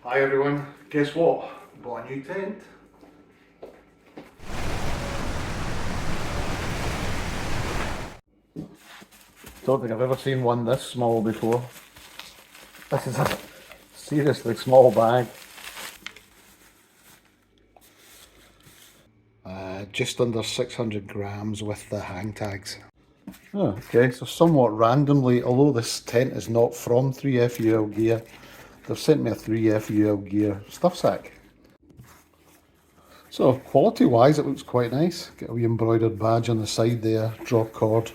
Hi everyone, guess what? Bought a new tent. Don't think I've ever seen one this small before. This is a seriously small bag. Just under 600 grams with the hang tags. Oh, okay, so somewhat randomly, although this tent is not from 3FUL Gear, they've sent me a 3FUL Gear stuff sack. So quality wise it looks quite nice. Get a wee embroidered badge on the side there, drop cord.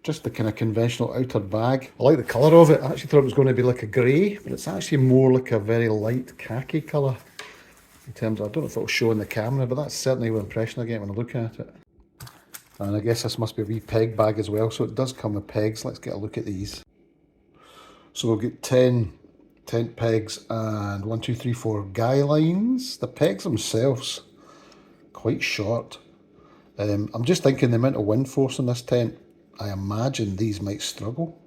Just the kind of conventional outer bag. I like the colour of it. I actually thought it was going to be like a grey, but it's actually more like a very light khaki colour. In terms of, I don't know if it'll show in the camera, but that's certainly the impression I get when I look at it. And I guess this must be a wee peg bag as well, so it does come with pegs. Let's get a look at these. So we'll get 10 tent pegs and 1, 2, 3, 4 guy lines. The pegs themselves, quite short. I'm just thinking the amount of wind force in this tent, I imagine these might struggle.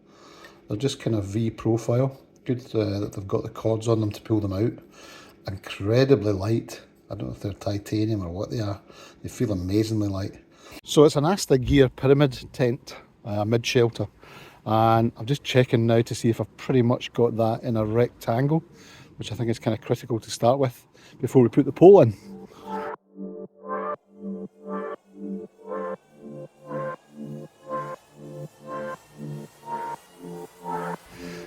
They're just kind of V profile. Good that they've got the cords on them to pull them out. Incredibly light. I don't know if they're titanium or what they are. They feel amazingly light. So it's an Asta Gear pyramid tent, mid shelter. And I'm just checking now to see if I've pretty much got that in a rectangle, which I think is kind of critical to start with before we put the pole in.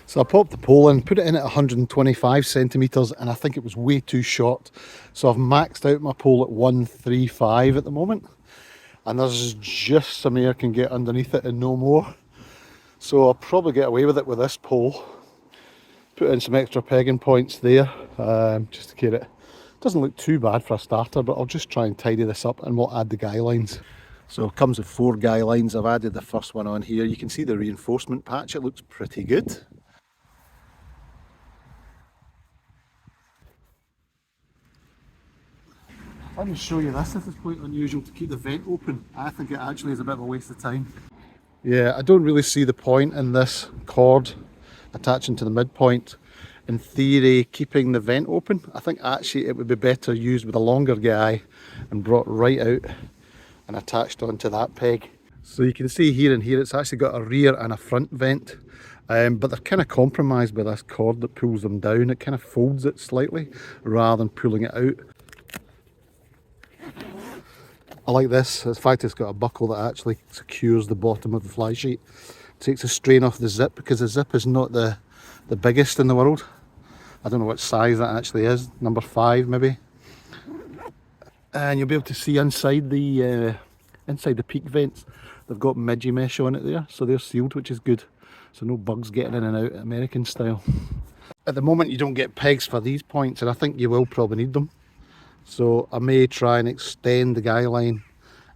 So I popped the pole in, put it in at 125 centimetres, and I think it was way too short. So I've maxed out my pole at 135 at the moment. And there's just some air can get underneath it and no more. So I'll probably get away with it with this pole. Put in some extra pegging points there, just to get it. Doesn't look too bad for a starter, but I'll just try and tidy this up and we'll add the guy lines. So it comes with 4 guy lines. I've added the first one on here. You can see the reinforcement patch, it looks pretty good. Let me show you this. This is quite unusual to keep the vent open. I think it actually is a bit of a waste of time. Yeah, I don't really see the point in this cord attaching to the midpoint. In theory, keeping the vent open. I think actually it would be better used with a longer guy and brought right out and attached onto that peg. So you can see here and here it's actually got a rear and a front vent. But they're kind of compromised by this cord that pulls them down. It kind of folds it slightly rather than pulling it out. I like this. In fact, it's got a buckle that actually secures the bottom of the fly sheet. Takes the strain off the zip because the zip is not the biggest in the world. I don't know what size that actually is. Number 5 maybe. And you'll be able to see inside the peak vents. They've got midgie mesh on it there, so they're sealed, which is good. So no bugs getting in and out American style. At the moment you don't get pegs for these points, and I think you will probably need them. So I may try and extend the guy line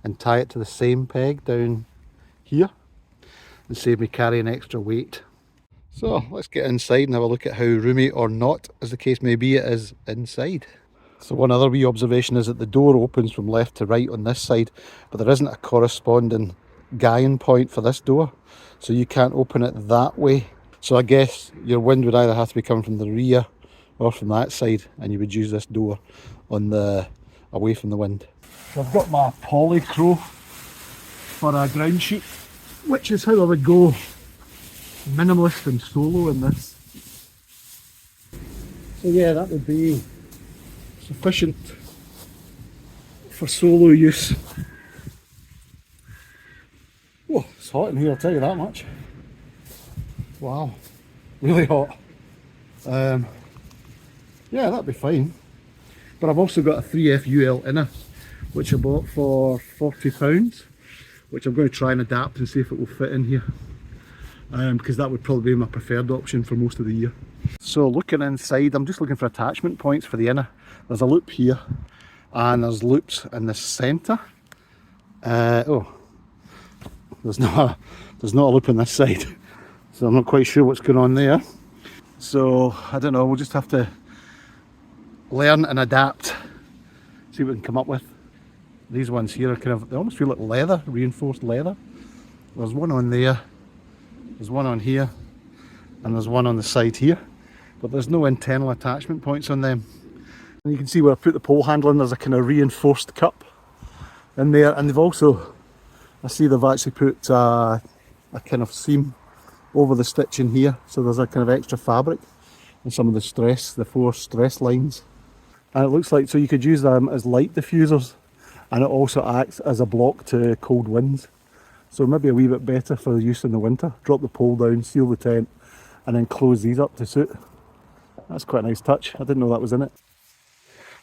and tie it to the same peg down here and save me carrying extra weight. So let's get inside and have a look at how roomy or not, as the case may be, it is inside. So one other wee observation is that the door opens from left to right on this side, but there isn't a corresponding guy-in point for this door, so you can't open it that way. So I guess your wind would either have to be coming from the rear or from that side, and you would use this door on the away from the wind. So I've got my poly crow for a ground sheet, which is how I would go minimalist and solo in this. So yeah, that would be sufficient for solo use. Whoa, it's hot in here, I'll tell you that much. Wow, really hot. Yeah, that'd be fine. But I've also got a 3FUL inner, which I bought for £40, which I'm going to try and adapt and see if it will fit in here. Because that would probably be my preferred option for most of the year. So looking inside, I'm just looking for attachment points for the inner. There's a loop here, and there's loops in the centre. Oh, there's not a loop on this side, so I'm not quite sure what's going on there. So I don't know, we'll just have to learn and adapt, see what we can come up with. These ones here are kind of, they almost feel like leather, reinforced leather. There's one on there, there's one on here, and there's one on the side here. but there's no internal attachment points on them. And you can see where I put the pole handle in, there's a kind of reinforced cup in there, and they've also, I see they've actually put a kind of seam over the stitching here, so there's a kind of extra fabric and some of the 4 stress lines. And it looks like, so you could use them as light diffusers, and it also acts as a block to cold winds. So maybe a wee bit better for use in the winter. Drop the pole down, seal the tent, and then close these up to suit. That's quite a nice touch. I didn't know that was in it.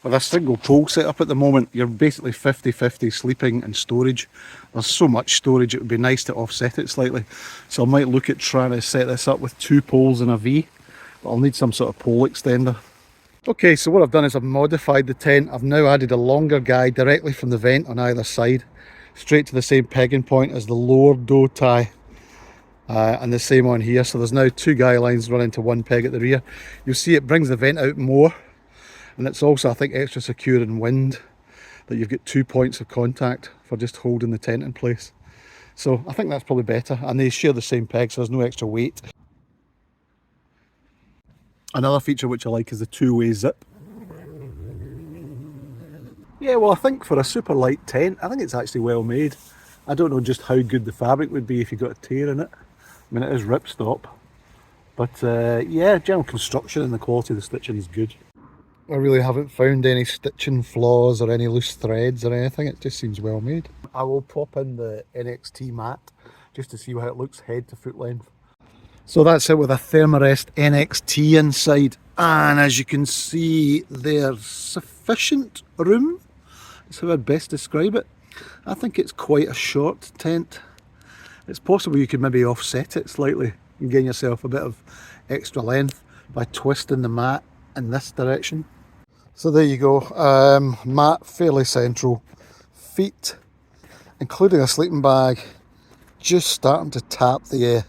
With a single pole set up at the moment, you're basically 50-50 sleeping and storage. There's so much storage, it would be nice to offset it slightly. So I might look at trying to set this up with 2 poles in a V, but I'll need some sort of pole extender. Okay, so what I've done is I've modified the tent. I've now added a longer guy directly from the vent on either side, straight to the same pegging point as the lower doe tie. And the same on here, so there's now 2 guy lines running to 1 peg at the rear. You'll see it brings the vent out more. And it's also, I think, extra secure in wind, that you've got 2 points of contact for just holding the tent in place. So I think that's probably better, and they share the same peg, so there's no extra weight. Another feature which I like is the 2-way zip. Yeah, well, I think for a super light tent, I think it's actually well made. I don't know just how good the fabric would be if you got a tear in it. I mean, it is ripstop, but yeah, general construction and the quality of the stitching is good. I really haven't found any stitching flaws or any loose threads or anything. It just seems well made. I will pop in the NXT mat just to see how it looks head to foot length. So that's it with a Thermarest NXT inside, and as you can see there's sufficient room. That's how I'd best describe it. I think it's quite a short tent. It's possible you could maybe offset it slightly and gain yourself a bit of extra length by twisting the mat in this direction. So there you go, mat fairly central, feet including a sleeping bag just starting to tap the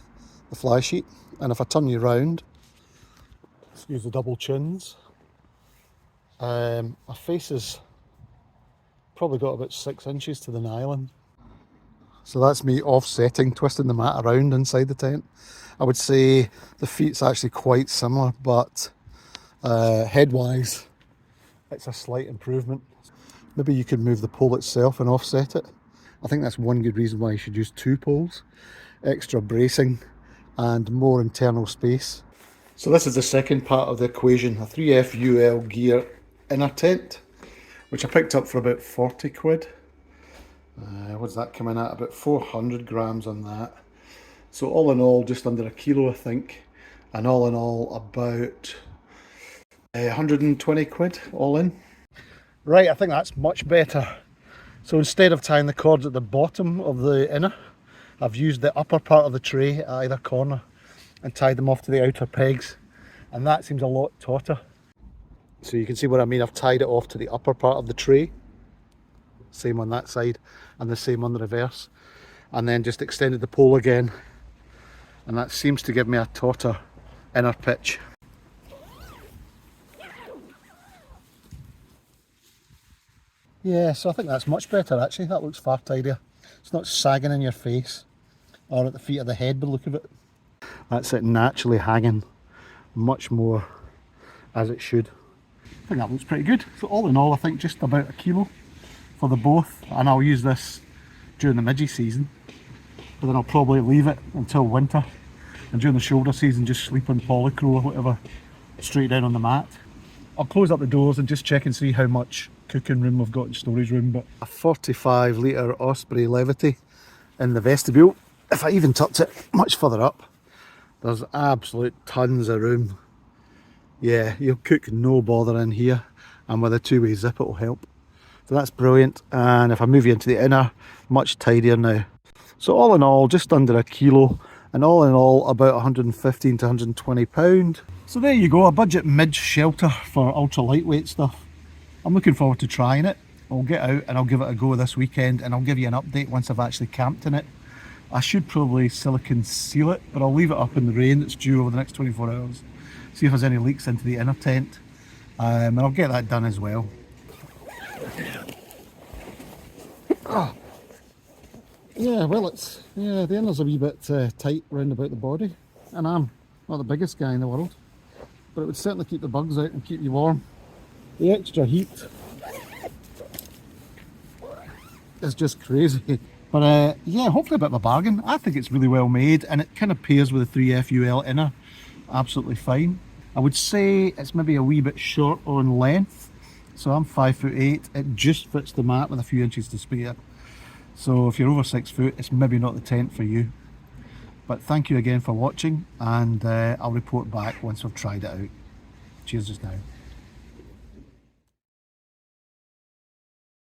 fly sheet, and if I turn you round, excuse the double chins, my face is probably got about 6 inches to the nylon. So that's me offsetting, twisting the mat around inside the tent. I would say the feet's actually quite similar, but head-wise, it's a slight improvement. Maybe you could move the pole itself and offset it. I think that's one good reason why you should use 2 poles. Extra bracing and more internal space. So this is the second part of the equation, a 3F UL gear inner tent, which I picked up for about 40 quid. What's that coming at? About 400 grams on that. So all in all, just under a kilo I think, and all in all about 120 quid all in. Right, I think that's much better. So instead of tying the cords at the bottom of the inner, I've used the upper part of the tray at either corner and tied them off to the outer pegs, and that seems a lot tauter. So you can see what I mean, I've tied it off to the upper part of the tray, same on that side and the same on the reverse, and then just extended the pole again, and that seems to give me a tauter inner pitch. Yeah, so I think that's much better actually. That looks far tidier. It's not sagging in your face or at the feet of the head by the look of it. That's it naturally hanging much more as it should. I think that looks pretty good. So all in all, I think just about a kilo for the both, and I'll use this during the midgie season, but then I'll probably leave it until winter, and during the shoulder season just sleep on polycro or whatever straight down on the mat. I'll close up the doors and just check and see how much cooking room we've got in storage room. But a 45 litre Osprey Levity in the vestibule. If I even tucked it much further up, there's absolute tons of room. Yeah, you'll cook no bother in here, and with a 2-way zip it will help. So that's brilliant, and if I move you into the inner, much tidier now. So all in all, just under a kilo, and all in all about 115 to 120 pound. So there you go, a budget mid shelter for ultra lightweight stuff. I'm looking forward to trying it. I'll get out and I'll give it a go this weekend, and I'll give you an update once I've actually camped in it. I should probably silicone seal it, but I'll leave it up in the rain that's due over the next 24 hours. See if there's any leaks into the inner tent, and I'll get that done as well. Oh. Yeah, well, the inner's a wee bit tight round about the body, and I'm not the biggest guy in the world. but it would certainly keep the bugs out and keep you warm. The extra heat is just crazy. But yeah, hopefully a bit of a bargain. I think it's really well made, and it kind of pairs with the 3FUL inner absolutely fine. I would say it's maybe a wee bit short on length, so I'm 5'8". It just fits the mat with a few inches to spare. So if you're over 6 foot, it's maybe not the tent for you. But thank you again for watching, and I'll report back once I've tried it out. Cheers just now.